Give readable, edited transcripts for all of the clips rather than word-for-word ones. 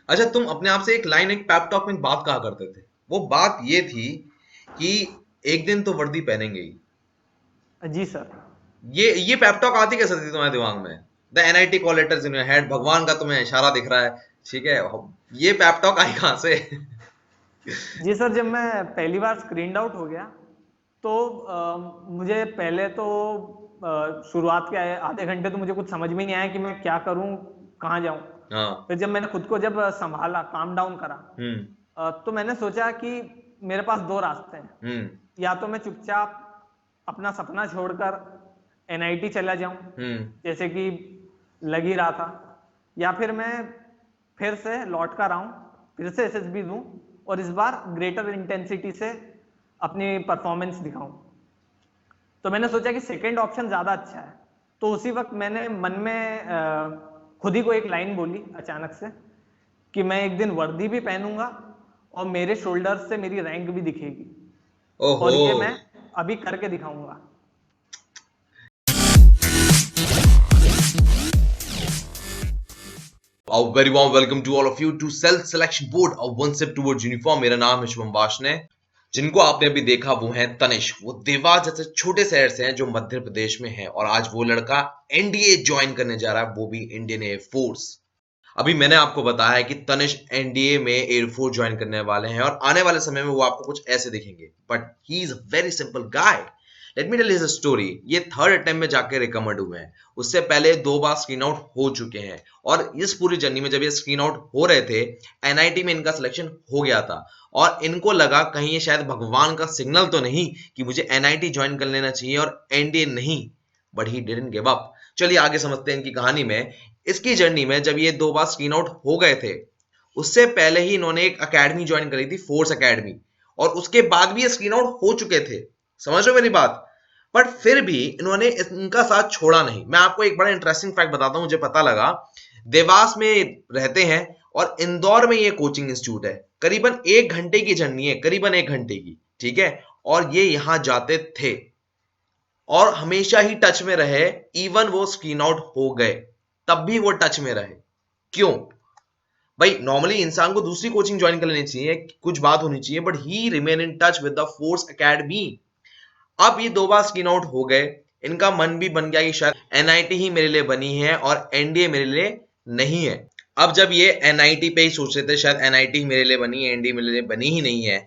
अच्छा, तुम अपने आप से एक लाइन, एक पैप टॉक में बात कहा करते थे। वो बात ये थी कि एक दिन तो वर्दी पहनेंगे ही। जी सर। ये पैप टॉक आती कैसे थी तुम्हारे दिमाग में? The NIT call letters in your head, भगवान का तुम्हें इशारा दिख रहा है, ठीक है। ये पैप टॉक आई कहां से? जी सर, जब मैं पहली बार स्क्रीनड आउट हो गया तो मुझे पहले तो शुरुआत के आधे घंटे तो मुझे कुछ समझ में नहीं आया कि मैं क्या करूं, कहाँ जाऊं। हाँ। फिर जब मैंने खुद को जब संभाला, काम डाउन करा, हम्म। तो मैंने सोचा कि मेरे पास दो रास्ते हैं। हम्म। या तो मैं चुपचाप अपना सपना छोड़कर एनआईटी चला जाऊं, हम्म। जैसे कि लग ही रहा था, या फिर मैं फिर से लौट कर आऊं, फिर से एसएसबी दूं और इस बार ग्रेटर इंटेंसिटी से अपनी परफॉर्मेंस दिखाऊं। तो मैंने सोचा कि सेकंड ऑप्शन ज़्यादा अच्छा है। तो उसी वक्त मैंने मन में खुद ही को एक लाइन बोली अचानक से कि मैं एक दिन वर्दी भी पहनूंगा और मेरे शोल्डर से मेरी रैंक भी दिखेगी, ओहो। और ये मैं अभी करके दिखाऊंगा। A very warm welcome to all of you to Self Selection Board, a one step towards uniform। मेरा नाम है शुभम वाशने। जिनको आपने अभी देखा वो है तनिष। वो देवास जैसे छोटे शहर से हैं जो मध्य प्रदेश में है, और आज वो लड़का एनडीए ज्वाइन करने जा रहा है, वो भी इंडियन एयरफोर्स। अभी मैंने आपको बताया है कि तनिष एनडीए में एयरफोर्स ज्वाइन करने वाले हैं, और आने वाले समय में वो आपको कुछ ऐसे दिखेंगे। But he is a very simple guy. Let me tell his story. ये थर्ड अटेम्प्ट में जाके रिकमेंड हुए हैं। उससे पहले दो बार स्क्रीन आउट हो चुके हैं, और इस पूरी जर्नी में जब ये स्क्रीन आउट हो रहे थे, एनआईटी में इनका सिलेक्शन हो गया था। और इनको लगा कहीं ये शायद भगवान का सिग्नल तो नहीं कि मुझे एनआईटी ज्वाइन कर लेना चाहिए और एनडीए नहीं। But he didn't give up. चलिए आगे समझते हैं इनकी कहानी में। इसकी जर्नी में जब ये दो बार स्क्रीन आउट हो गए थे, उससे पहले ही इन्होंने एक अकेडमी ज्वाइन करी थी, फोर्स अकेडमी। और उसके बाद भी ये स्क्रीन आउट हो चुके थे। समझ रहे हो मेरी बात? बट फिर भी इन्होंने इनका साथ छोड़ा नहीं। मैं आपको एक बड़ा इंटरेस्टिंग फैक्ट बताता हूं, मुझे पता लगा। देवास में रहते हैं, और इंदौर में ये कोचिंग इंस्टीट्यूट है। करीबन 1 घंटे की जर्नी है, करीबन 1 घंटे की, ठीक है। और ये यहां जाते थे, और हमेशा ही टच में रहे। इवन वो स्क्रीन आउट हो गए तब भी वो टच में रहे। क्यों? भाई नॉर्मली इंसान को दूसरी कोचिंग ज्वाइन कर लेनी चाहिए, कुछ बात होनी चाहिए, but he remain in touch with the force academy. अब ये दो बार स्क्रीन आउट हो गए। इनका मन भी बन गया कि शायद एनआईटी ही मेरे लिए बनी है और एनडीए मेरे लिए नहीं है। अब जब ये एनआईटी पे ही सोच रहे थे शायद एनआईटी मेरे लिए बनी है, एनडीए मेरे लिए बनी ही नहीं है,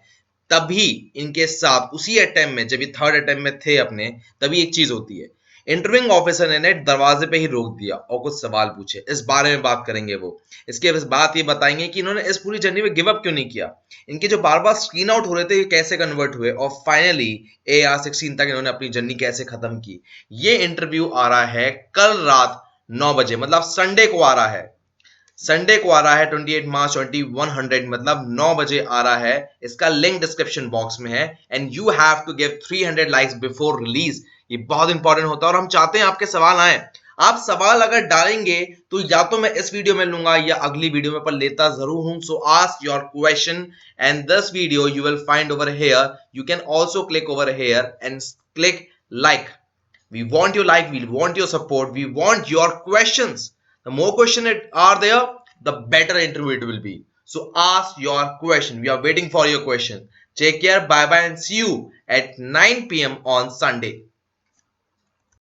तभी इनके साथ उसी अटेम्प्ट में, जब ये थर्ड अटेम्प्ट में थे अपने, तभी एक चीज होती है। इंटरव्यूइंग ऑफिसर ने दरवाजे पे ही रोक दिया और कुछ सवाल पूछे। इस बारे में बात करेंगे वो। इसके बाद ये बताएंगे कि इन्होंने इस पूरी जर्नी में गिव अप क्यों नहीं किया। इनके जो बार बार स्क्रीन आउट हो रहे थे ये कैसे कन्वर्ट हुए, और फाइनली AR-16 तक इन्होंने अपनी जर्नी कैसे खत्म की। ये इंटरव्यू आ रहा है कल रात 9 बजे, मतलब संडे को आ रहा है। संडे को आ रहा है 28 मार्च 2100, मतलब 9 बजे आ रहा है। इसका लिंक डिस्क्रिप्शन बॉक्स में है। And you have to give 300 likes before release. ये बहुत इंपॉर्टेंट होता है, और हम चाहते हैं आपके सवाल आए। आप सवाल अगर डालेंगे तो या तो मैं इस वीडियो में लूंगा या अगली वीडियो में, पर लेता जरूर हूं। सो ask your question and this video you will find over here. You can also click over here and click like. We want your like, we want your support, we want your questions. The more questions are there, the better interview it will be. So ask your question. We are waiting for your question. Take care, bye bye, and see you at 9 p.m. on Sunday.